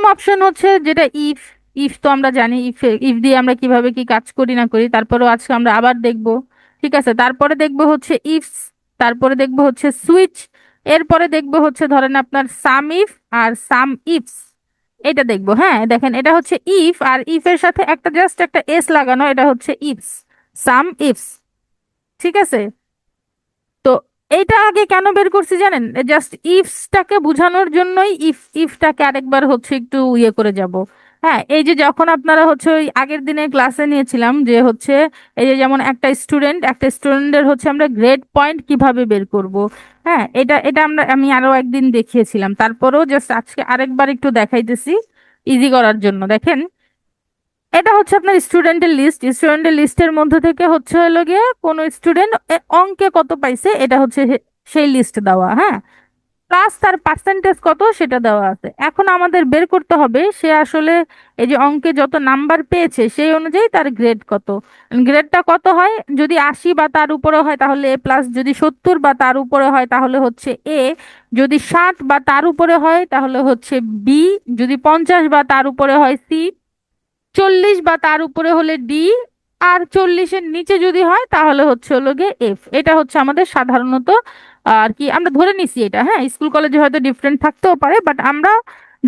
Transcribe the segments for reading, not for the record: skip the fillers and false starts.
প্রথম অপশন হচ্ছে যেটা ইফ। ইফ তো আমরা জানি, ইফ ইফ দিয়ে আমরা কিভাবে কি কাজ করি না করি, তারপরেও আজকে আমরা আবার দেখব। ঠিক আছে, তারপরে দেখবো হচ্ছে ইফস, তারপরে দেখবো হচ্ছে সুইচ, এরপরে দেখবো হচ্ছে ধরেন আপনার সাম ইফ আর সাম ইফস। এটা দেখবো। হ্যাঁ দেখেন, এটা হচ্ছে ইফ, আর ইফ এর সাথে একটা জাস্ট একটা এস লাগানো, এটা হচ্ছে ইফস, সাম ইফস। ঠিক আছে। তো এইটা আগে কেন বের করছি জানেন? জাস্ট ইফসটাকে বোঝানোর জন্যই ইফটাকে আরেকবার হচ্ছে একটু ইয়ে করে যাব। হ্যাঁ, এই যে যখন আপনারা হচ্ছে ওই আগের দিনের ক্লাসে নিয়েছিলাম যে হচ্ছে এই যে যেমন একটা স্টুডেন্টের হচ্ছে আমরা গ্রেড পয়েন্ট কিভাবে বের করব। হ্যাঁ, এটা এটা আমি আরো একদিন দেখিয়েছিলাম, তারপরেও জাস্ট আজকে আরেকবার একটু দেখাইতেছি ইজি করার জন্য। দেখেন, এটা হচ্ছে আপনার স্টুডেন্টের লিস্টের মধ্যে থেকে হচ্ছে হলো গিয়ে কোন স্টুডেন্ট অঙ্কে কত পাইছে, এটা হচ্ছে সেই লিস্ট দেওয়া। হ্যাঁ, প্লাস তার পার্সেন্টেজ কত সেটা দেওয়া আছে। এখন আমাদের বের করতে হবে সে আসলে এই যে অঙ্কে যত নাম্বার পেয়েছে সেই অনুযায়ী তার গ্রেড কত। গ্রেডটা কত হয়, যদি 80 বা তার উপরে হয় তাহলে এ প্লাস, যদি 70 বা তার উপরে হয় তাহলে হচ্ছে এ, যদি 60 বা তার উপরে হয় তাহলে হচ্ছে বি, যদি 50 বা তার উপরে হয় সি, 40 বা তার উপরে হলে ডি, আর 40-এর নিচে যদি হয় তাহলে হচ্ছে হলো গিয়ে এফ। এটা হচ্ছে আমাদের সাধারণত আর কি আমরা ধরে নিছি এটা। হ্যাঁ, স্কুল কলেজে হয়তো ডিফারেন্ট থাকতেও পারে, বাট আমরা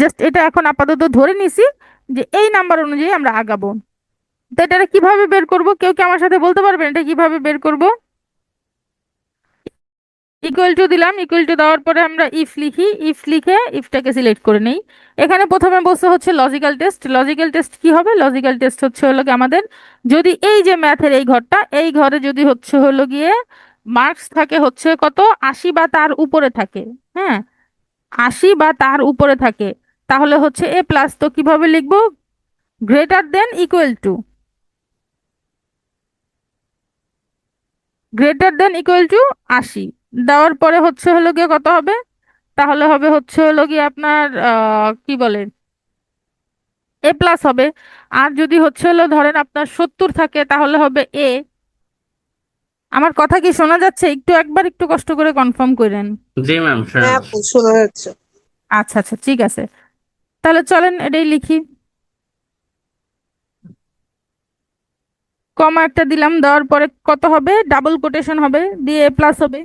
জাস্ট এটা এখন আপাতত ধরে নিছি যে এই নাম্বার অনুযায়ী আমরা আগাবো। তো এটা কিভাবে বের করব, কেউ কি আমার সাথে বলতে পারবেন এটা কিভাবে বের করব? ইকুয়াল টু দিলাম, ইকুয়াল টু দেওয়ার পরে আমরা ইফ লিখি, ইফ লিখে ইফটাকে সিলেক্ট করে নেই। এখানে প্রথমে বসে হচ্ছে লজিক্যাল টেস্ট। লজিক্যাল টেস্ট কি হবে? লজিক্যাল টেস্ট হচ্ছে হলো গিয়ে আমাদের যদি এই যে ম্যাথের এই ঘরটা, এই ঘরে যদি হচ্ছে হলো গিয়ে মার্কস থাকে হচ্ছে কত, 80 বা তার উপরে থাকে। হ্যাঁ, 80 বা তার উপরে থাকে, তাহলে হচ্ছে এ প্লাস। তো কিভাবে লিখবো? Greater than equal two, greater than equal two 80 দেওয়ার পরে হচ্ছে হলো গিয়ে কত হবে, তাহলে হবে হচ্ছে হলো গিয়ে আপনার কি বলে এ প্লাস হবে। আর যদি হচ্ছে হলো ধরেন আপনার 70 থাকে তাহলে হবে এ। আমার কথা কি শোনা যাচ্ছে? একটু একবার একটু কষ্ট করে কনফার্ম করেন। জি ম্যাম, শোনা হ্যাঁ যাচ্ছে। আপু, শোনা যাচ্ছে। আচ্ছা আচ্ছা, ঠিক আছে, তাহলে চলেন এটাই লিখি। কমা একটা দিলাম, দেওয়ার পরে কত হবে, ডাবল কোটেশন হবে, দিয়ে এ প্লাস হবে।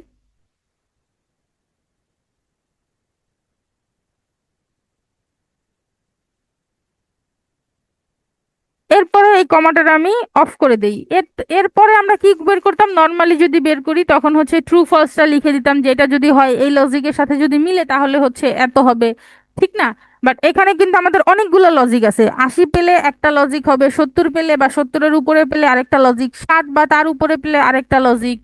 এরপরে এই কমাটার আমি অফ করে দেই। এরপরে আমরা কি বের করতাম, নর্মালি যদি বের করি তখন হচ্ছে ট্রু ফলসটা লিখে দিতাম, যে এটা যদি হয় এই লজিকের সাথে যদি মিলে তাহলে হচ্ছে এত হবে। ঠিক না? বাট এখানে কিন্তু আমাদের অনেকগুলো লজিক আছে। 80 পেলে একটা লজিক হবে, 70 পেলে বা 70-এর উপরে পেলে আরেকটা লজিক, 60 বা তার উপরে পেলে আরেকটা লজিক,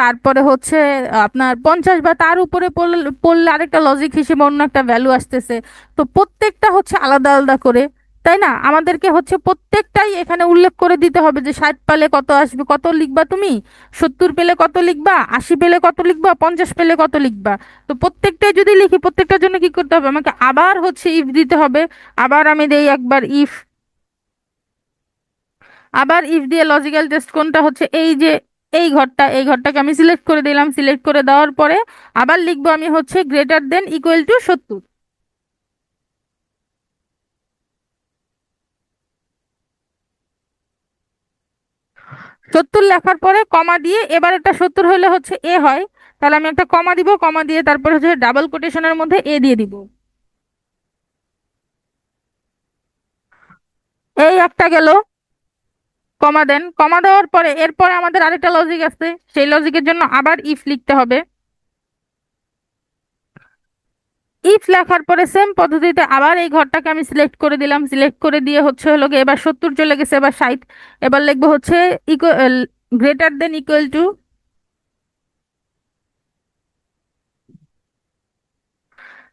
তারপরে হচ্ছে আপনার 50 বা তার উপরে পড়লে পড়লে আরেকটা লজিক হিসেবে অন্য একটা ভ্যালু আসতেছে। তো প্রত্যেকটা হচ্ছে আলাদা আলাদা করে, তাই না? আমাদেরকে হচ্ছে প্রত্যেকটাই এখানে উল্লেখ করে দিতে হবে যে 60 পেলে কত আসবে, কত লিখবা তুমি, 70 পেলে কত লিখবা, 80 পেলে কত লিখবা, 50 পেলে কত লিখবা। তো প্রত্যেকটাই যদি লিখি, প্রত্যেকটার জন্য কি করতে হবে, আমাকে আবার হচ্ছে ইফ দিতে হবে। আবার আমি দেই একবার ইফ, আবার ইফ দিয়ে লজিক্যাল টেস্ট কোনটা হচ্ছে এই যে এই ঘরটাকে আমি সিলেক্ট করে দিলাম। সিলেক্ট করে দেওয়ার পরে আবার লিখবো আমি হচ্ছে গ্রেটার দেন ইকুয়াল টু 70। 70 লেখার পরে কমা দিয়ে, এবার এটা 70 হলে হচ্ছে এ হয়, তাহলে আমি একটা কমা দিব, কমা দিয়ে তারপর হচ্ছে ডাবল কোটেশনের মধ্যে এ দিয়ে দিব। এই একটা গেল, কমা দেন। কমা দেওয়ার পরে এরপরে আমাদের আরেকটা লজিক আছে, সেই লজিকের জন্য আবার ইফ লিখতে হবে। ইফ লেখার পরে সেম পদ্ধতিতে আবার এই ঘরটাকে আমি সিলেক্ট করে দিলাম। সিলেক্ট করে দিয়ে হচ্ছে হলো গিয়ে এবার 70 চলে গেছে, এবার 60। এবার লিখবো হচ্ছে equal, greater than equal two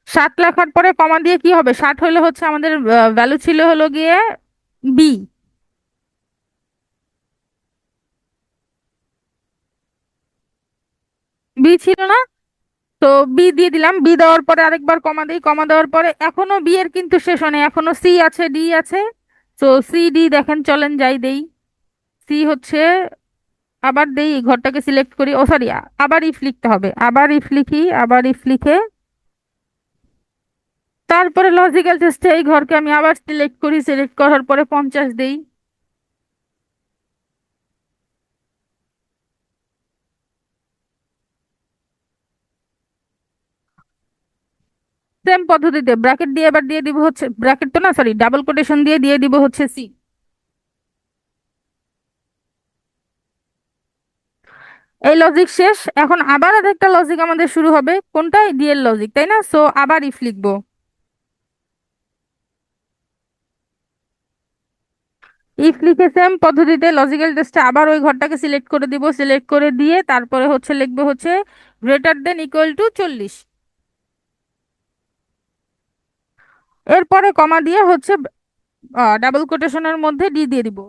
60 লেখার পরে কমা দিয়ে কি হবে, 60 হলে হচ্ছে আমাদের ভ্যালু ছিল হলো গিয়ে বি, বি ছিল না? তো বি দিয়ে দিলাম। বি দেওয়ার পরে আরেকবার কমা দিই, কমা দেওয়ার পরে এখনো বি এর কিন্তু শেষ হয় নাই, এখনো সি আছে, ডি আছে। তো সি ডি দেখেন, চলেন যাই দেই। সি হচ্ছে আবার দেই, এই ঘরটাকে সিলেক্ট করি, ও সরি, আবার ইফ লিখতে হবে। আবার ইফ লিখি, আবার ইফ লিখে তারপরে লজিক্যাল টেস্টে এই ঘরকে আমি আবার সিলেক্ট করি, সিলেক্ট করার পরে 50 দেই। সেম পদ্ধতিতে ব্র্যাকেট দিয়ে এবার দিয়ে দিব হচ্ছে, ব্র্যাকেট তো না সরি, ডাবল কোটেশন দিয়ে দিয়ে দিব হচ্ছে সি। এই লজিক শেষ, এখন আবার আরেকটা লজিক আমাদের শুরু হবে, কোনটা? ডিএল লজিক, তাই না? সো আবার ইফ লিখবো। ইফ লিখে সেম পদ্ধতিতে লজিক্যাল টেস্টে আবার ওই ঘরটাকে সিলেক্ট করে দিব, সিলেক্ট করে দিয়ে তারপরে হচ্ছে লিখবো হচ্ছে গ্রেটার দেন ইকুয়াল টু 40। এরপরে কমা দিয়ে হচ্ছে ডাবল কোটেশনের মধ্যে ডি দিয়ে দিব।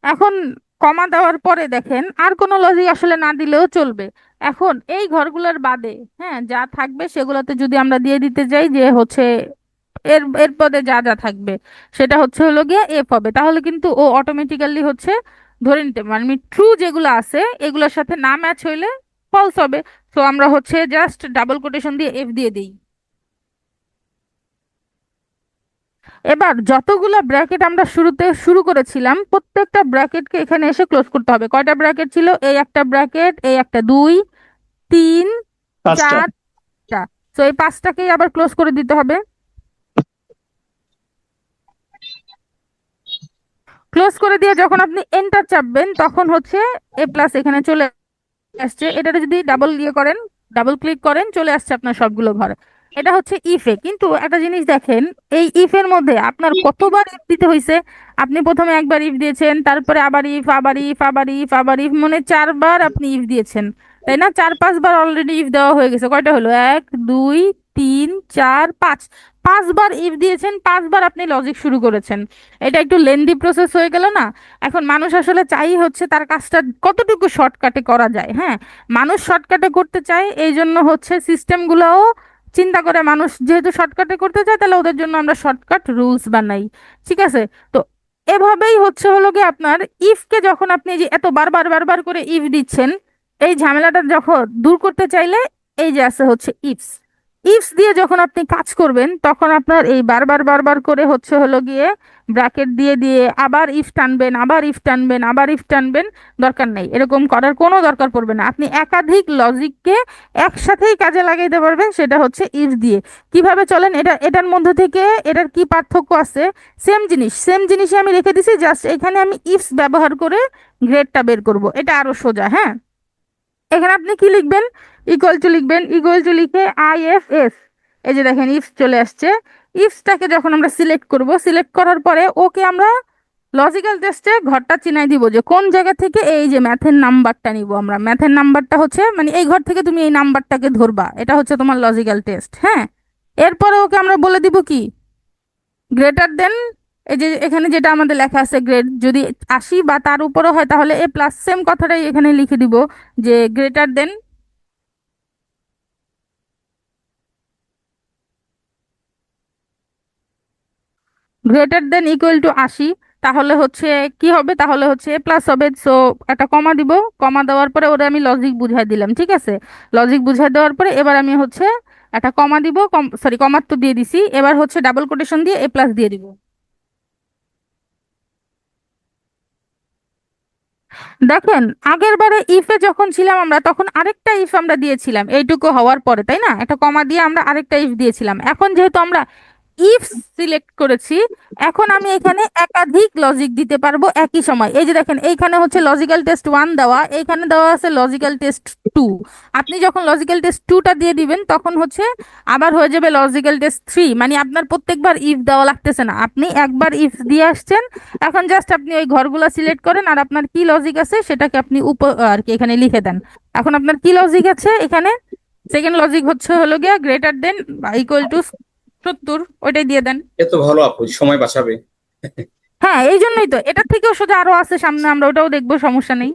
এখন কমা দেওয়ার পরে দেখেন আর কোনো লজিক আসলে না দিলেও চলবে। এখন এই ঘরগুলোর বাদে হ্যাঁ যা থাকবে সেগুলোতে যদি আমরা দিয়ে দিতে যাই যে হচ্ছে এর এর পদে যা যা থাকবে সেটা হচ্ছে হলো গিয়ে এফ হবে, তাহলে কিন্তু ও অটোমেটিক্যালি হচ্ছে ধরে নিতে মানে ট্রু যেগুলো আছে এগুলোর সাথে না ম্যাচ হইলে ফলস হবে। তো আমরা হচ্ছে জাস্ট ডাবল কোটেশন দিয়ে এফ দিয়ে দিই। এবার যতগুলা ব্র্যাকেট আমরা শুরুতে শুরু করেছিলাম প্রত্যেকটা ব্র্যাকেটকে এখানে এসে ক্লোজ করতে হবে। কয়টা ব্র্যাকেট ছিল? এই একটা ব্র্যাকেট, এই একটা, দুই, তিন, 5টা। চারটা। তো এই পাঁচটাকেই আবার ক্লোজ করে দিতে হবে। ক্লোজ করে দিয়ে যখন আপনি এন্টার চাপবেন তখন হচ্ছে এ প্লাস এখানে চলে আসছে। এটা যদি ডাবল ইয়ে করেন, ডাবল ক্লিক করেন, চলে আসছে আপনার সবগুলো ঘর। এটা হচ্ছে ইফে। কিন্তু একটা জিনিস দেখেন, এই ইফের মধ্যে আপনার কতবার ইফ দিতে হয়েছে? আপনি প্রথমে একবার ইফ দিয়েছেন, তারপরে আবার ইফ, আবার ইফ, আবার ইফ, আবার ইফ, মানে 4বার আপনি ইফ দিয়েছেন, তাই না? 4-5বার অলরেডি ইফ দেওয়া হয়ে গেছে। কয়টা হলো? 1, 2, 3, 4, 5। 5বার ইফ দিয়েছেন, 5বার আপনি লজিক শুরু করেছেন। এটা একটু লেন্দি প্রসেস হয়ে গেল না? এখন মানুষ আসলে চাই হচ্ছে তার কাজটা কতটুকু শর্টকাটে করা যায়। হ্যাঁ, মানুষ শর্টকাটে করতে চায়, এই জন্য হচ্ছে সিস্টেমগুলোও চিন্তা করে মানুষ যেহেতু শর্টকাটে করতে চায় তাহলে ওদের জন্য আমরা শর্টকাট রুলস বানাই। ঠিক আছে? তো এভাবেই হচ্ছে হলো গিয়ে আপনার ইফকে যখন আপনি যে এত বারবার বারবার করে ইফ দিচ্ছেন, এই ঝামেলাটা যখন দূর করতে চাইলে এই যে আছে হচ্ছে ইফস। ইফস দিয়ে যখন আপনি কাজ করবেন তখন আপনার এই বারবার বারবার করে হচ্ছে হলো গিয়ে ব্র্যাকেট দিয়ে দিয়ে আবার ইফ টানবেন, আবার ইফ টানবেন, আবার ইফ টানবেন, দরকার নেই। এরকম করার কোনো দরকার পড়বে না। আপনি একাধিক লজিককে একসাথেই কাজে লাগাইতে পারবেন, সেটা হচ্ছে ইফ দিয়ে। কিভাবে চলেন এটা, এটার মধ্যে থেকে এটার কি পার্থক্য আছে? সেম জিনিস, সেম জিনিসই আমি রেখে দিছি, জাস্ট এখানে আমি ইফস ব্যবহার করে গ্রেডটা বের করব। এটা আরো সোজা। হ্যাঁ, এখানে আপনি কি লিখবেন? ইকুয়াল টু লিখবেন, ইকুয়াল টু লিখে IF, এই যে দেখেন ইফ চলে আসছে। ইফসটাকে যখন আমরা সিলেক্ট করব, সিলেক্ট করার পরে ওকে আমরা লজিক্যাল টেস্টে ঘরটা চিনাই দিব যে কোন জায়গা থেকে এই যে ম্যাথের নাম্বারটা নিব আমরা। ম্যাথের নাম্বারটা হচ্ছে মানে এই ঘর থেকে তুমি এই নাম্বারটাকে ধরবা, এটা হচ্ছে তোমার লজিক্যাল টেস্ট। হ্যাঁ, এরপরে ওকে আমরা বলে দিব কি গ্রেটার দেন, এই যে এখানে যেটা আমাদের লেখা আছে গ্রেড যদি 80 বা তার উপরে হয় তাহলে এ প্লাস, সেম কথাটাই এখানে লিখে দিব যে greater than, greater than equal two 80। তাহলে হচ্ছে কি হবে? তাহলে হচ্ছে এ প্লাস হবে। সো একটা কমা দিব, কমা দেওয়ার পরে ওরা আমি লজিক বুঝাই দিলাম। ঠিক আছে? লজিক বুঝাই দেওয়ার পরে এবার আমি হচ্ছে একটা কমা দিব, সরি কমার তো দিয়ে দিছি, এবার হচ্ছে ডাবল কোটেশন দিয়ে এ প্লাস দিয়ে দিব। দেখেন আগের বারে ইফে যখন ছিলাম আমরা তখন আরেকটা ইফ আমরা দিয়েছিলাম এইটুকু হওয়ার পরে, তাই না? একটা কমা দিয়ে আমরা আরেকটা ইফ দিয়েছিলাম। এখন যেহেতু আমরা ইফ সিলেক্ট করেছি, এখন আমি এখানে একাধিক লজিক দিতে পারবো একই সময়। এই যে দেখেন এইখানে হচ্ছে লজিক্যাল টেস্ট 1 দেওয়া, এইখানে দেওয়া আছে লজিক্যাল টেস্ট 2। আপনি যখন লজিক্যাল টেস্ট 2টা দিয়ে দিবেন তখন হচ্ছে আবার হয়ে যাবে লজিক্যাল টেস্ট 3। মানে আপনার প্রত্যেকবার ইফ দেওয়া লাগতেছে না, আপনি একবার ইফ দিয়ে আসছেন। এখন জাস্ট আপনি ওই ঘরগুলো সিলেক্ট করেন আর আপনার কি লজিক আছে সেটাকে আপনি আর কি এখানে লিখে দেন। এখন আপনার কি লজিক আছে এখানে? সেকেন্ড লজিক হচ্ছে হলো গিয়া গ্রেটার দেন বা ইকুয়াল টু 70, ওইটাই দিয়ে দেন। এ তো ভালো আপু, সময় বাঁচাবে। হ্যাঁ, এই জন্যই তো, এটার থেকেও সোজা আরো আছে সামনে, আমরা ওটাও দেখবো, সমস্যা নেই।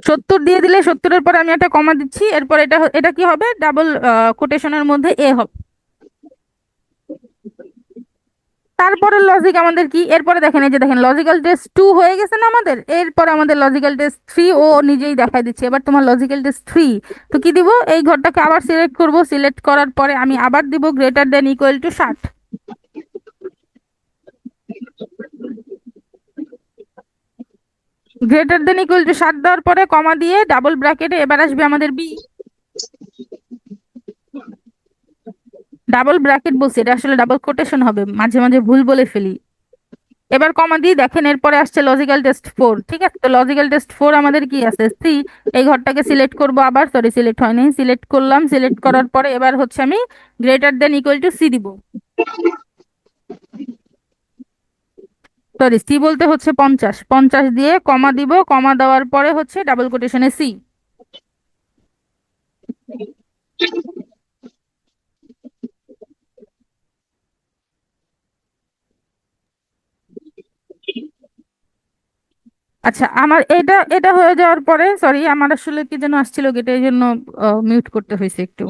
70 দিয়ে দিলে 70-এর পরে আমি একটা কমা দিচ্ছি, এরপর এটা এটা কি হবে? ডাবল কোটেশনের মধ্যে এ হবে। তারপরে লজিক আমাদের কি, এরপরে দেখেন এই যে দেখেন লজিক্যাল টেস্ট 2 হয়ে গেছে না আমাদের, এরপরে আমাদের লজিক্যাল টেস্ট 3 ও নিজেই দেখাই দিচ্ছে। এবার তোমার লজিক্যাল টেস্ট 3, তো কি দিব, এই ঘরটাকে আবার সিলেক্ট করব, সিলেক্ট করার পরে আমি আবার দিব greater than equal two 60। Greater than equal two 60 দেওয়ার পরে কমা দিয়ে ডাবল ব্র্যাকেটে এবার আসবে আমাদের বি। ডাবল ব্র্যাকেট বলছি, এটা আসলে ডাবল কোটেশন হবে, মাঝে মাঝে ভুল বলে ফেলি। এবার কমা দিয়ে দেখেন এরপরে আসছে লজিক্যাল টেস্ট 4। ঠিক আছে, তো লজিক্যাল টেস্ট 4 আমাদের কি আছে, সি। এই ঘরটাকে সিলেক্ট করব আবার, সরি সিলেক্ট হয়নি, সিলেক্ট করলাম, সিলেক্ট করার পরে এবার হচ্ছে আমি greater than equal to C দিব। সরি, সি বলতে হচ্ছে 50, 50 দিয়ে কমা দিব, কমা দেওয়ার পরে হচ্ছে ডাবল কোটেশনে সি। আচ্ছা, আমার এটা এটা হয়ে যাওয়ার পরে, সরি আমার আসলে কি যেন আসছিল গেটে, এই জন্য মিউট করতে হয়েছে একটু।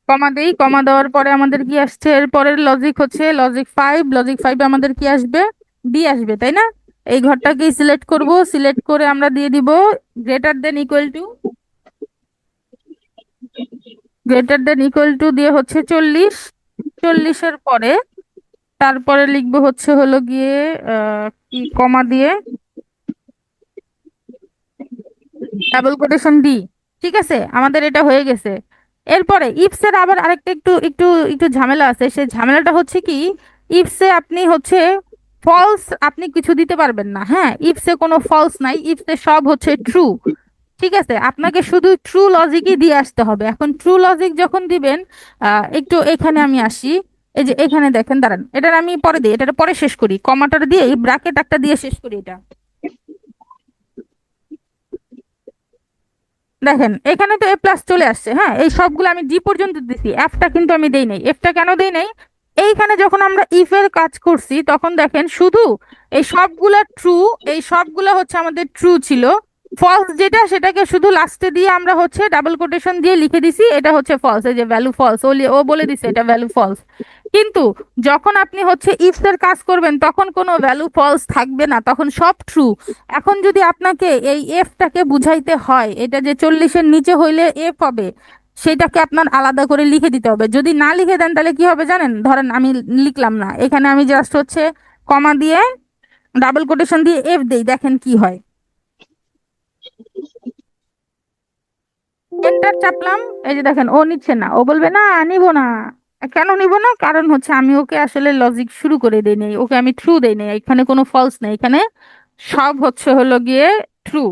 কমা দেই, কমা দেওয়ার পরে আমাদের কি আসছে, এরপরের লজিক হচ্ছে লজিক 5। লজিক 5 আমাদের কি আসবে, বি আসবে, তাই না? এই ঘরটাকেই সিলেক্ট করব, সিলেক্ট করে আমরা দিয়ে দিব greater than equal two, greater than equal two দিয়ে হচ্ছে 40। 40-এর পরে তারপরে লিখবো হচ্ছে হলো গিয়ে কি কমা দিয়ে ডাবল কোটেশন ডি। ঠিক আছে, আমাদের এটা হয়ে গেছে। এরপরে ইফসের আবার আরেকটা একটু একটু একটু ঝামেলা আছে, সেই ঝামেলাটা হচ্ছে কি, ইফসে আপনি হচ্ছে ফলস আপনি কিছু দিতে পারবেন না। হ্যাঁ, ইফসে কোনো ফলস নাই, ইফসে সব হচ্ছে ট্রু। ঠিক আছে, আপনাকে শুধু ট্রু লজিকই দিয়ে আসতে হবে। এখন ট্রু লজিক যখন দিবেন, একটু এখানে আমি আসি, এই যে এখানে দেখেন, দাঁড়ান এটার আমি পরে দিই, এটা পরে শেষ করি, কমাটার দিয়ে এই ব্র্যাকেট একটা দিয়ে শেষ করি এটা। দেখেন এখানে তো এ প্লাস চলে আসছে। হ্যাঁ, এই সবগুলো আমি ডি পর্যন্ত দিছি, এফটা কিন্তু আমি দেই নাই। এফটা কেন দেই নাই, এইখানে যখন আমরা ইফ এর কাজ করছি তখন দেখেন শুধু এই সবগুলা ট্রু, এই সবগুলা হচ্ছে আমাদের ট্রু ছিল। ফলস যেটা সেটাকে শুধু লাস্টে দিয়ে আমরা হচ্ছে ডাবল কোটেশন দিয়ে লিখে দিছি এটা হচ্ছে ফলস, এই যে ভ্যালু ফলস, ও বলে দিছে এটা ভ্যালু ফলস। কিন্তু যখন আপনি হচ্ছে ইফ এর কাজ করবেন তখন কোনো ভ্যালু ফলস থাকবে না, তখন সব ট্রু। এখন যদি আপনাকে এই এফটাকে বুঝাইতে হয়, এটা যে 40-এর নিচে হইলে এফ হবে, সেটাকে আপনার আলাদা করে লিখে দিতে হবে। যদি না লিখে দেন তাহলে কি হবে জানেন, ধরেন আমি লিখলাম না, এখানে আমি জাস্ট হচ্ছে কমা দিয়ে ডাবল কোটেশন দিয়ে এফ দেই, দেখেন কি হয়। এন্টার চাপলাম, এই যে দেখেন ও নিচ্ছে না, ও বলবে না নিব না। কেন নিব না, কারণ হচ্ছে আমি ওকে আসলে লজিক শুরু করে দেই নাই, ওকে আমি ট্রু দেই নাই, এখানে কোনো ফলস নেই, এখানে সব হচ্ছে হলো গিয়ে ট্রু।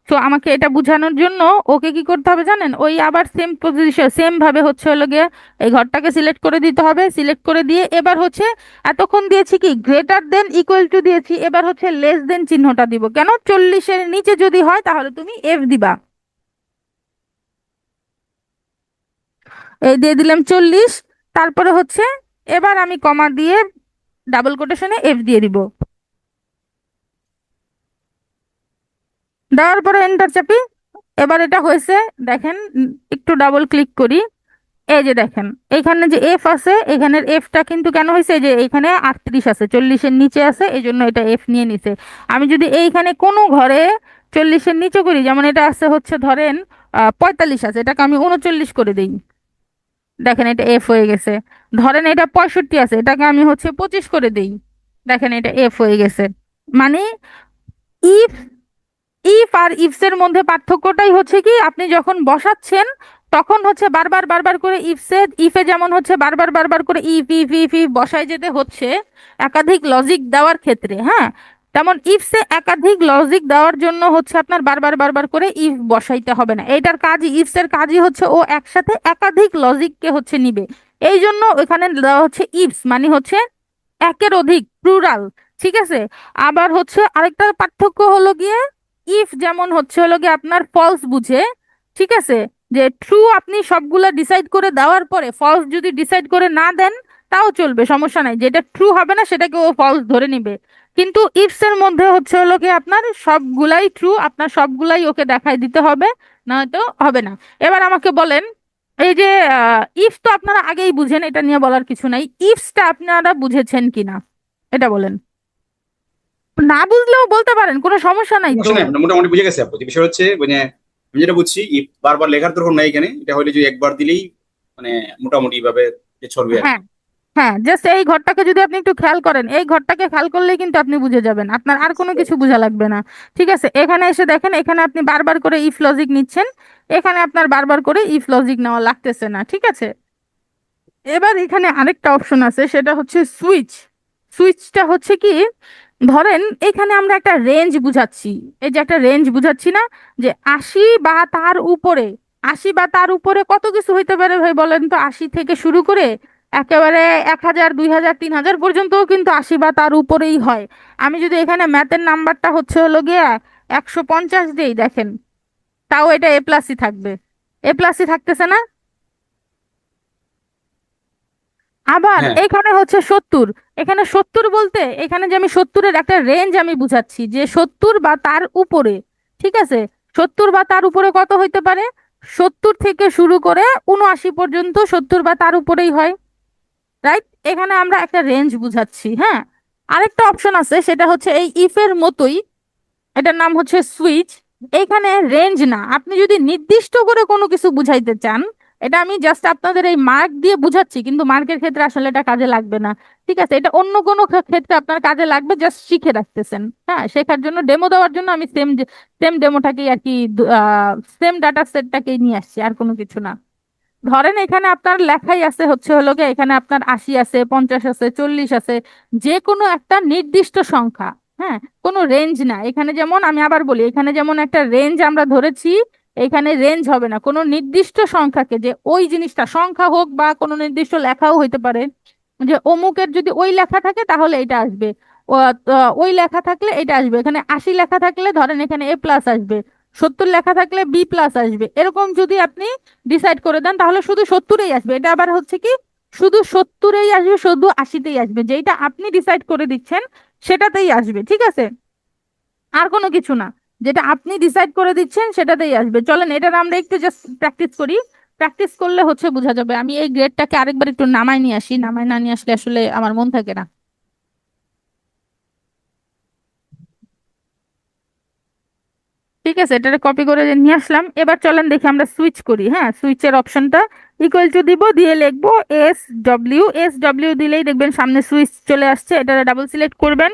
তো আমাকে এটা বোঝানোর জন্য ওকে কি করতে হবে জানেন, ওই আবার সেম পজিশন সেম ভাবে হচ্ছে হলো গিয়ে এই ঘরটাকে সিলেক্ট করে দিতে হবে, সিলেক্ট করে দিয়ে এবার হচ্ছে এতক্ষণ দিয়েছি কি গ্রেটার দেন ইকুয়াল টু দিয়েছি, এবার হচ্ছে লেস দেন চিহ্নটা দিব। কেন, 40-এর নিচে যদি হয় তাহলে তুমি এফ দিবা। এই দিয়ে দিলাম 40। তারপরে হচ্ছে এবার আমি কমা দিয়ে ডাবল কোটেশনে এফ দিয়ে দিব, দেওয়ার পরে এন্টার চাপি। এবার এটা হয়েছে, দেখেন একটু ডাবল ক্লিক করি, এই যে দেখেন এখানে যে এফ আছে, এখানের এফটা কিন্তু কেন হয়েছে, এই যে এখানে 38 আছে, 40-এর নিচে আছে, এই জন্য এটা এফ নিয়ে নিছে। আমি যদি এইখানে কোনো ঘরে 40-এর নিচে করি, যেমন এটা আছে হচ্ছে ধরেন 45 আছে, এটাকে আমি 39 করে দিই, দেখেন এটা এফ হয়ে গেছে। ধরেন এটা 65 আছে, এটাকে আমি হচ্ছে 25 করে দিই, দেখেন এটা এফ হয়ে গেছে। মানে ইফ, ইফ আর ইফস এর মধ্যে পার্থক্যটাই হচ্ছে কি, আপনি যখন বসাচ্ছেন তখন হচ্ছে বারবার বারবার করে ইফসে, ইফে যেমন হচ্ছে বারবার বারবার করে ইফ ইফ ইফ ইফ বসায় যেতে হচ্ছে একাধিক লজিক দেওয়ার ক্ষেত্রে, হ্যাঁ, তেমন ইফসে একাধিক লজিক দেওয়ার জন্য হচ্ছে আপনার বারবার বারবার করে ইফ বসাইতে হবে না। এইটার কাজই, ইফস এর কাজই হচ্ছে ও একসাথে একাধিক লজিককে হচ্ছে নিবে। এই জন্য ওখানে দেওয়া হচ্ছে ইফস মানে হচ্ছে একের অধিক, প্লুরাল। ঠিক আছে, আবার হচ্ছে আরেকটা পার্থক্য হলো গিয়ে ইফ যেমন হচ্ছে হলো গিয়ে আপনার ফলস বুঝে। ঠিক আছে, যে ট্রু আপনি সবগুলা ডিসাইড করে দেওয়ার পরে ফলস যদি ডিসাইড করে না দেন তাও চলবে, সমস্যা নাই, যেটা ট্রু হবে না সেটাকে ও ফলস ধরে নিবে। কিন্তু ইফস এর মধ্যে হচ্ছে হলো গিয়ে আপনার সবগুলাই ট্রু, আপনার সবগুলাই ওকে দেখাই দিতে হবে, নয়তো হবে না। এবার আমাকে বলেন এই যে ইফ তো আপনারা আগেই বুঝেন, এটা নিয়ে বলার কিছু নাই। ইফসটা আপনারা বুঝেছেন কিনা এটা বলেন। না বুঝলেও বলতে পারেন, কোনো সমস্যা নাই তো। সমস্যা নেই, আমরা মোটামুটি বুঝে গেছি আপু। যে বিষয় হচ্ছে মানে আমি যেটা বুঝছি, বারবার লেখার দরকার নাই এখানে, এটা হলে যে একবার দিলেই মানে মোটামুটি ভাবে যে চলবে আর কি। হ্যাঁ, হ্যাঁ, জাস্ট এই ঘরটাকে যদি আপনি একটু খেয়াল করেন, এই ঘরটাকে খেয়াল করলেই কিন্তু আপনি বুঝে যাবেন, আপনার আর কোনো কিছু বোঝা লাগবে না। ঠিক আছে, এখানে এসে দেখেন, এখানে আপনি বারবার করে ইফ লজিক নিচ্ছেন, এখানে আপনার বারবার করে ইফ লজিক নেওয়া লাগতেছে না। ঠিক আছে, এবার এখানে আরেকটা অপশন আছে, সেটা হচ্ছে সুইচ। সুইচটা হচ্ছে কি, ধরেন এখানে আমরা একটা রেঞ্জ বুঝাচ্ছি, এই যে একটা রেঞ্জ বুঝাচ্ছি না, যে 80 বা তার উপরে, 80 বা তার উপরে কত কিছু হইতে পারে ভাই বলেন তো। 80 থেকে শুরু করে একেবারে 1000, 2000, 3000 পর্যন্তও কিন্তু 80 বা তার উপরেই হয়। আমি যদি এখানে ম্যাথের নাম্বারটা হচ্ছে হলো গিয়া 150 দেই, দেখেন, তাও এটা এ প্লাসই থাকবে। এ প্লাসই থাকতেছে না? আবার হ্যাঁ, এখানে হচ্ছে 70। এখানে 70 বলতে এখানে যে আমি 70-এর একটা রেঞ্জ আমি বুঝাচ্ছি, যে 70 বা তার উপরে। ঠিক আছে, 70 বা তার উপরে কত হইতে পারে? 70 থেকে শুরু করে 79 পর্যন্ত 70 বা তার উপরেই হয়। রাইট, এখানে আমরা একটা রেঞ্জ বুঝাচ্ছি। হ্যাঁ, আরেকটা অপশন আছে, সেটা হচ্ছে এই ইফের মতোই, এটার নাম হচ্ছে সুইচ। এইখানে রেঞ্জ না, আপনি যদি নির্দিষ্ট করে কোনো কিছু বুঝাইতে চান, এটা আমি জাস্ট আপনাদের এই মার্ক দিয়ে বুঝাচ্ছি, কিন্তু মার্কের ক্ষেত্রে আসলে এটা কাজে লাগবে না। ঠিক আছে, এটা অন্য কোনো ক্ষেত্রে আপনার কাজে লাগবে, জাস্ট শিখে রাখতেছেন। হ্যাঁ, শেখার জন্য, ডেমো দেওয়ার জন্য আমি সেম সেম ডেমোটাকেই আর কি, সেম ডাটা সেটটাকেই নিয়ে আসছি, আর কোনো কিছু না। ধরেন এখানে আপনার লেখাই আছে হচ্ছে হলো গিয়ে, এখানে আপনার 80 আছে, 50 আছে, 40 আছে, যে কোনো একটা নির্দিষ্ট সংখ্যা। হ্যাঁ, কোনো রেঞ্জ না এখানে, যেমন আমি আবার বলি, এখানে যেমন একটা রেঞ্জ আমরা ধরেছি, এখানে রেঞ্জ হবে না, কোনো নির্দিষ্ট সংখ্যাকে, যে ওই জিনিসটা সংখ্যা হোক বা কোনো নির্দিষ্ট লেখাও হইতে পারে, যে অমুকের যদি ওই লেখা থাকে তাহলে এটা আসবে, ও, ওই লেখা থাকলে এটা আসবে। এখানে 80 লেখা থাকলে ধরেন এখানে এ প্লাস আসবে, 70 লেখা থাকলে বি প্লাস আসবে, এরকম যদি আপনি ডিসাইড করে দেন তাহলে শুধু 70-এই আসবে। এটা আবার হচ্ছে কি, শুধু 70-এই আসবে, শুধু 80-তেই আসবে, যেটা আপনি ডিসাইড করে দিচ্ছেন সেটাতেই আসবে। ঠিক আছে, আর কোনো কিছু না, যেটা আপনি ডিসাইড করে দিচ্ছেন সেটাতেই আসবে। চলেন এটা আমরা একটু জাস্ট প্র্যাকটিস করি, প্র্যাকটিস করলে হচ্ছে বোঝা যাবে। আমি এই গ্রেডটাকে আরেকবার একটু নামাই নিয়ে আসি, নামাই না নিয়ে আসলে আসলে আমার মন থাকে না। ঠিক আছে, এটা কপি করে যে নিয়ে আসলাম। এবার চলেন দেখি আমরা সুইচ করি। হ্যাঁ, সুইচের অপশনটা ইকুয়াল টু দিব, দিয়ে লিখবো এস ডব্লিউ দিলেই দেখবেন সামনে সুইচ চলে আসছে, এটা ডাবল সিলেক্ট করবেন।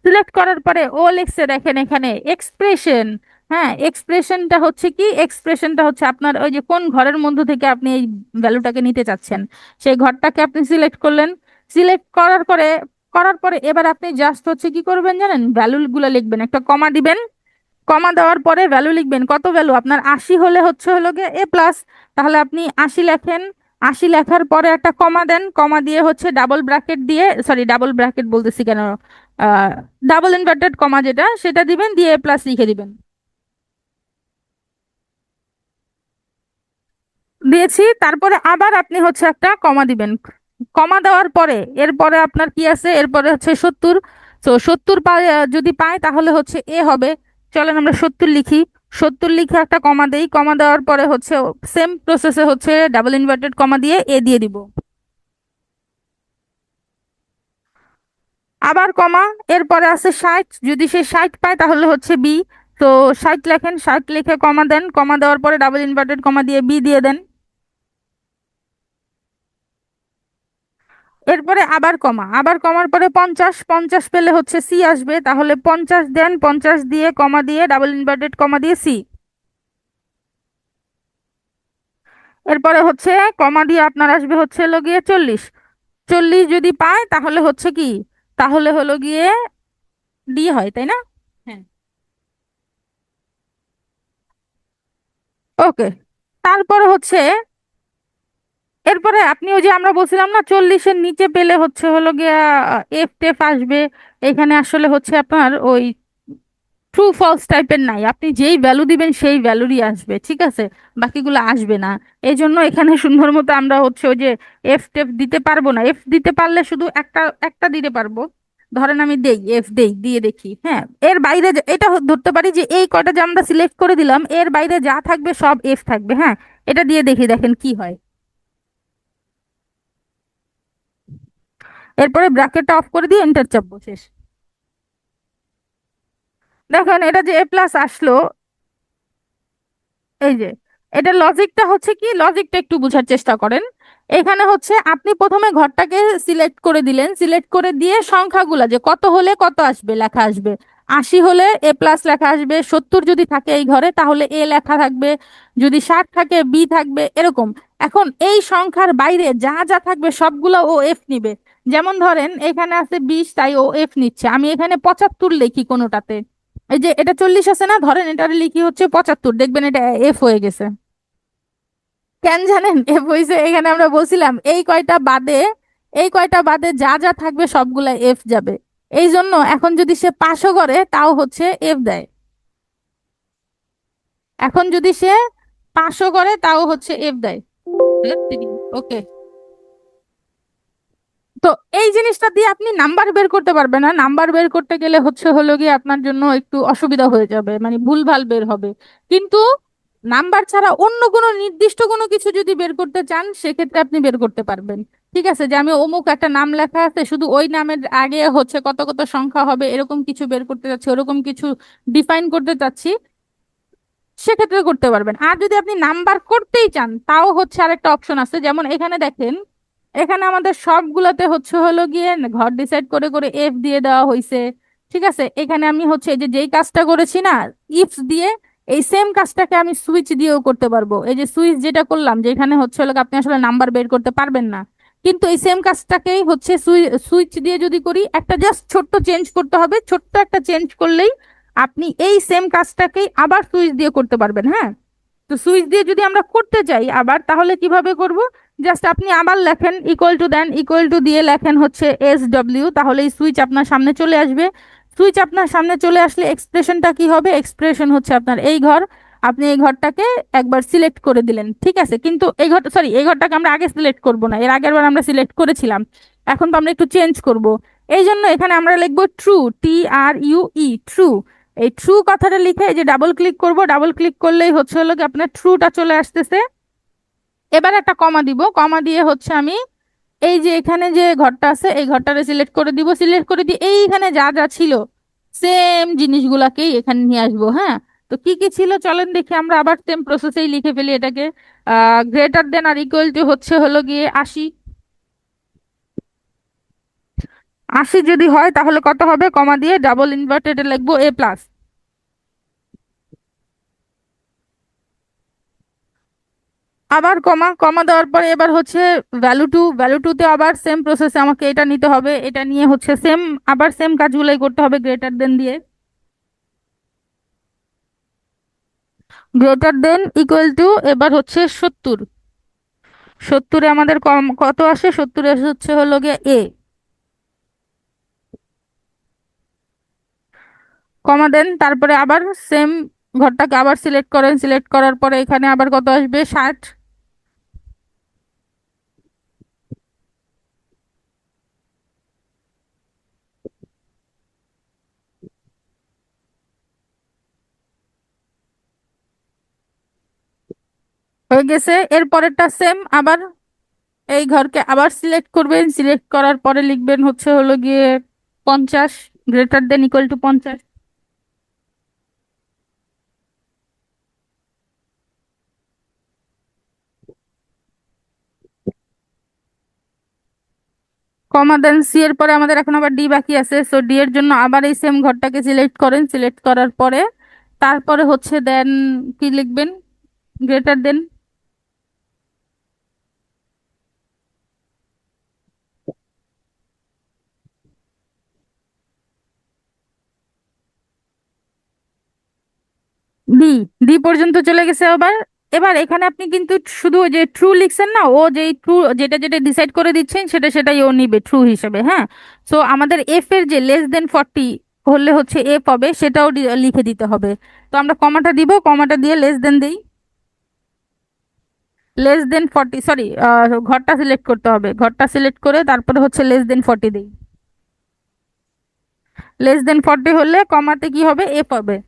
সিলেক্ট করার পরে ও লিখছে দেখেন এখানে এক্সপ্রেশন। হ্যাঁ, এক্সপ্রেশনটা হচ্ছে কি, এক্সপ্রেশনটা হচ্ছে আপনার ওই যে কোন ঘরের মধ্যে থেকে আপনি এই ভ্যালুটাকে নিতে চাচ্ছেন, সেই ঘরটাকে আপনি সিলেক্ট করলেন। সিলেক্ট করার পরে এবার আপনি জাস্ট হচ্ছে কি করবেন জানেন, ভ্যালু গুলো লিখবেন, একটা কমা দিবেন। কমা দেওয়ার পরে ভ্যালু লিখবেন, কত ভ্যালু আপনার 80 হলে হচ্ছে হলো গিয়ে এ প্লাস, তাহলে আপনি 80 লেখেন। 80 লেখার পরে একটা কমা দেন, কমা দিয়ে হচ্ছে ডাবল ব্র্যাকেট দিয়ে, সরি ডাবল ব্র্যাকেট বলতেছি কেন, ডাবল ইনভার্টেড কমা যেটা, সেটা দিবেন, দিয়ে এ প্লাস লিখে দিবেন। দিয়েছি, তারপরে আবার আপনি হচ্ছে একটা কমা দিবেন। কমা দেওয়ার পরে এরপরে আপনার কি আছে, এরপরে হচ্ছে 70। তো 70 পায়, যদি পায় তাহলে হচ্ছে এ হবে। চলেন আমরা 70 লিখি। 70 লিখে একটা কমা দেই, কমা দেওয়ার পরে হচ্ছে সেম প্রসেসে হচ্ছে ডাবল ইনভার্টেড কমা দিয়ে এ দিয়ে দিব। আবার কমা, এরপরে আছে 60, যদি সে 60 পায় তাহলে হচ্ছে বি। তো 60 লেখেন, 60 লিখে কমা দেন, কমা দেওয়ার পরে ডাবল ইনভার্টেড কমা দিয়ে বি দিয়ে দেন। এরপরে আবার কমা, আবার কমার পরে 50, 50 পেলে হচ্ছে সি আসবে, তাহলে 50 দেন, 50 দিয়ে কমা দিয়ে ডাবল ইনভার্টেড কমা দিয়ে সি। এরপরে হচ্ছে কমা দিয়ে আপনার আসবে হচ্ছে হলো গিয়ে 40। 40 যদি পায় তাহলে হচ্ছে কি, তাহলে হলো গিয়ে ডি হয়, তাই না? হ্যাঁ, ওকে। তারপরে হচ্ছে, এরপরে আপনি ওই যে আমরা বলছিলাম না 40-এর নিচে পেলে হচ্ছে হলো গিয়া এফ টেফ আসবে। এখানে আসলে হচ্ছে আপনার ওই ট্রু ফলস টাইপের নাই, আপনি যেই ভ্যালু দিবেন সেই ভ্যালুরই আসবে। ঠিক আছে, বাকিগুলো আসবে না। এই জন্য এখানে সুন্দর মতো আমরা হচ্ছে ওই যে এফ টেফ দিতে পারবো না, এফ দিতে পারলে শুধু একটা একটা দিতে পারবো। ধরেন আমি দেই, এফ দেই, দিয়ে দেখি। হ্যাঁ, এর বাইরে এটা ধরতে পারি যে এই কয়টা যে আমরা সিলেক্ট করে দিলাম, এর বাইরে যা থাকবে সব এফ থাকবে। হ্যাঁ, এটা দিয়ে দেখি, দেখেন কি হয়। এরপরে ব্র্যাকেটটা অফ করে দিয়ে এন্টার চাপবো, শেষ। দেখেন এটা যে এ প্লাস আসলো, এই যে এটা লজিকটা হচ্ছে কি, লজিকটা একটু বোঝার চেষ্টা করেন। এখানে হচ্ছে আপনি প্রথমে ঘরটাকে সিলেক্ট করে দিলেন, সিলেক্ট করে দিয়ে সংখ্যাগুলা যে কত হলে কত আসবে লেখা আসবে। 80 হলে এ প্লাস লেখা আসবে, 70 যদি থাকে এই ঘরে তাহলে এ লেখা থাকবে, যদি 60 থাকে বি থাকবে, এরকম। এখন এই সংখ্যার বাইরে যা যা থাকবে সবগুলো ও এফ নিবে। যেমন ধরেন এখানে আছে 20, তাই ও এফ নিচ্ছে। আমি এখানে 75 লিখি কোনোটাতে, এই যে এটা 40 আছে না, ধরেন এটা লিখি হচ্ছে 75, দেখবেন এটা এফ হয়ে গেছে। কেন জানেন এফ হয়েছে? এখানে আমরা বলছিলাম এই কয়টা বাদে যা যা থাকবে সবগুলা এফ যাবে। এই জন্য এখন যদি সে 500 করে তাও হচ্ছে এফ দেয়। এখন যদি সে 500 করে তাও হচ্ছে এফ দেয়। ওকে। তো এই জিনিসটা দিয়ে আপনি নাম্বার বের করতে পারবেন না, নাম্বার বের করতে গেলে হচ্ছে হলো গিয়ে আপনার জন্য একটু অসুবিধা হয়ে যাবে, মানে ভুলভাল বের হবে। কিন্তু নাম্বার ছাড়া অন্য কোনো নির্দিষ্ট কোনো কিছু যদি বের করতে চান সেক্ষেত্রে আপনি বের করতে পারবেন। ঠিক আছে, যে আমি অমুক একটা নাম লেখা আছে, শুধু ওই নামের আগে হচ্ছে কত কত সংখ্যা হবে এরকম কিছু বের করতে চাচ্ছি, ওরকম কিছু ডিফাইন করতে চাচ্ছি, সেক্ষেত্রে করতে পারবেন। আর যদি আপনি নাম্বার করতেই চান তাও হচ্ছে আরেকটা অপশন আছে, যেমন এখানে দেখেন, এখানে আমাদের সবগুলাতে হচ্ছে হলো গিয়ে ঘর ডিসাইড করে করে এফ দিয়ে দেওয়া হয়েছে। ঠিক আছে, এখানে আমি হচ্ছে এই যে যেই কাজটা করেছি না, ইফ দিয়ে, এই সেম কাজটাকে আমি সুইচ দিয়েও করতে পারবো। এই যে সুইচ যেটা করলাম, যেখানে হচ্ছে হলো গিয়ে আপনি আসলে নাম্বার বের করতে পারবেন না, কিন্তু এই সেম কাজটাকেই হচ্ছে সুইচ দিয়ে যদি করি, একটা জাস্ট ছোট্ট চেঞ্জ করতে হবে, ছোট্ট একটা চেঞ্জ করলেই আপনি এই সেম কাজটাকেই আবার সুইচ দিয়ে করতে পারবেন। হ্যাঁ, তো সুইচ দিয়ে যদি আমরা করতে চাই আবার, তাহলে কিভাবে করব? জাস্ট আপনি আবার লেখেন equal to, then equal two দিয়ে লেখেন হচ্ছে এস ডব্লিউ, তাহলে এই সুইচ আপনার সামনে চলে আসবে। সুইচ আপনার সামনে চলে আসলে এক্সপ্রেশনটা কি হবে? এক্সপ্রেশন হচ্ছে আপনার এই ঘর, আপনি এই ঘরটাকে একবার সিলেক্ট করে দিলেন। ঠিক আছে, কিন্তু এই ঘর, সরি, এই ঘরটাকে আমরা আগে সিলেক্ট করব না, এর আগের বার আমরা সিলেক্ট করেছিলাম, এখন তো আমরা একটু চেঞ্জ করব। এই জন্য এখানে আমরা লিখবো ট্রু, TRUE, ট্রু। এই ট্রু কথাটা লিখে এই যে ডাবল ক্লিক করব, ডাবল ক্লিক করলেই হচ্ছে হলো কি আপনার ট্রুটা চলে আসতেছে। এবার একটা কমা দিব, কমা দিয়ে হচ্ছে আমি এই যে এখানে যে ঘরটা আছে এই ঘরটারে সিলেক্ট করে দিব, সিলেক্ট করে দিয়ে এইখানে যা যা ছিল সেম জিনিসগুলাকেই এখানে নিয়ে আসবো। হ্যাঁ, তো কি কি ছিল চলেন দেখি, আমরা আবার সেম প্রসেসেই লিখে ফেলি এটাকে। গ্রেটার দেন আর ইকুয়াল টু হচ্ছে হলো গিয়ে 80। 80 যদি হয় তাহলে কত হবে? কমা দিয়ে ডাবল ইনভার্টেডে লিখবো এ প্লাস। আবার কমা, কমা দেওয়ার পরে এবার হচ্ছে ভ্যালু টুতে আবার সেম প্রসেসে আমাকে এটা নিতে হবে, এটা নিয়ে হচ্ছে সেম, আবার সেম কাজগুলোই করতে হবে গ্রেটার দেন দিয়ে। গ্রেটার দেন ইকুয়াল টু এবার হচ্ছে 70। 70-এ আমাদের কম কত আসে? 70-এ হচ্ছে হলো গিয়ে এ। কমা দেন, তারপরে আবার সেম ঘরটাকে আবার সিলেক্ট করেন, সিলেক্ট করার পরে এখানে আবার কত আসবে? 60। হয়ে গেছে। এর পরেরটা সেম আবার, এই ঘরকে আবার সিলেক্ট করবেন, সিলেক্ট করার পরে লিখবেন হচ্ছে হলো গিয়ে 50, greater than equal to 50। Comma দেন সি, এর পরে আমাদের এখন আবার ডি বাকি আছে, সো ডি এর জন্য আবার এই সেম ঘরটাকে সিলেক্ট করেন, সিলেক্ট করার পরে তারপরে হচ্ছে দেন কি লিখবেন? Greater than. ডি, ডি পর্যন্ত চলে গেছে আবার। এবার এখানে আপনি কিন্তু শুধু ওই যে ট্রু লিখছেন না, ও যে ট্রু যেটা যেটা ডিসাইড করে দিচ্ছেন সেটা সেটাই ও নিবে ট্রু হিসেবে। হ্যাঁ, সো আমাদের এফ এর যে লেস দেন 40 হলে হচ্ছে এফ হবে, সেটাও লিখে দিতে হবে। তো আমরা কমাটা দিব, কমাটা দিয়ে লেস দেন দিই। লেস দেন 40, সরি, ঘরটা সিলেক্ট করতে হবে, ঘরটা সিলেক্ট করে তারপরে হচ্ছে লেস দেন 40 দিই। লেস দেন 40 হলে কমাতে কি হবে? এফ হবে।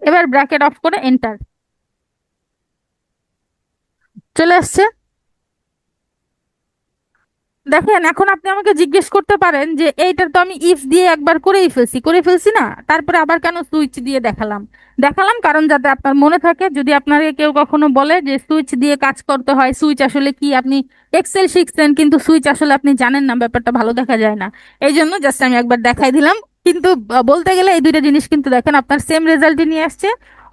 এবার ব্র্যাকেট অফ করে এন্টার, চলে আসছে। দেখেন, এখন আপনি আমাকে জিজ্ঞেস করতে পারেন যে এইটা তো আমি ইফ দিয়ে একবার করে ফেলছি না, তারপরে আবার কেন সুইচ দিয়ে দেখালাম। দেখালাম কারণ যাতে আপনার মনে থাকে, যদি আপনাকে কেউ কখনো বলে যে সুইচ দিয়ে কাজ করতে হয়, সুইচ আসলে কি, আপনি এক্সেল শিখছেন কিন্তু সুইচ আসলে আপনি জানেন না, ব্যাপারটা ভালো দেখা যায় না। এই জন্য জাস্ট আমি একবার দেখাই দিলাম। কিন্তু বলতে গেলে এই দুইটা জিনিস কিন্তু দেখেন আপনার সেম রেজাল্টই নিয়ে আসছে,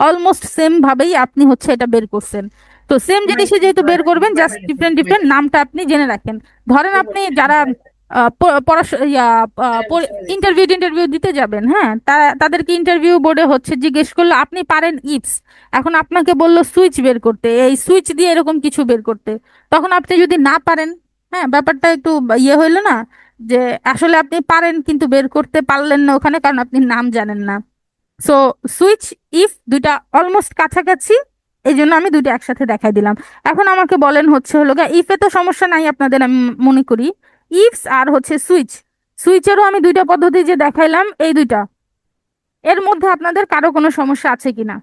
অলমোস্ট সেম ভাবেই আপনি হচ্ছে এটা বের করছেন। তো সেম জিনিসে যেহেতু বের করবেন, জাস্ট ডিফারেন্ট ডিফারেন্ট নামটা আপনি জেনে রাখেন। ধরেন আপনি যারা ইন্টারভিউ টিন্টারভিউ দিতে যাবেন, হ্যাঁ, তাদেরকে ইন্টারভিউ বোর্ডে হচ্ছে জিজ্ঞেস করলো আপনি পারেন ইফস, এখন আপনাকে বললো সুইচ বের করতে, এই সুইচ দিয়ে এরকম কিছু বের করতে, তখন আপনি যদি না পারেন, হ্যাঁ, ব্যাপারটা একটু ইয়ে হইলো না, যে আসলে আপনি পারেন কিন্তু বের করতে পারলেন না ওখানে কারণ আপনি নাম জানেন না। সো সুইচ, ইফ দুইটা অলমোস্ট কাছাকাছি, এই জন্য আমি দুইটা একসাথে দেখাই দিলাম। এখন আমাকে বলেন হচ্ছে হলো গা, ইফে তো সমস্যা নাই আপনাদের আমি মনে করি, ইফস আর হচ্ছে সুইচ, সুইচেরও আমি দুইটা পদ্ধতি যে দেখাইলাম এই দুইটা, এর মধ্যে আপনাদের কারো কোনো সমস্যা আছে কিনা?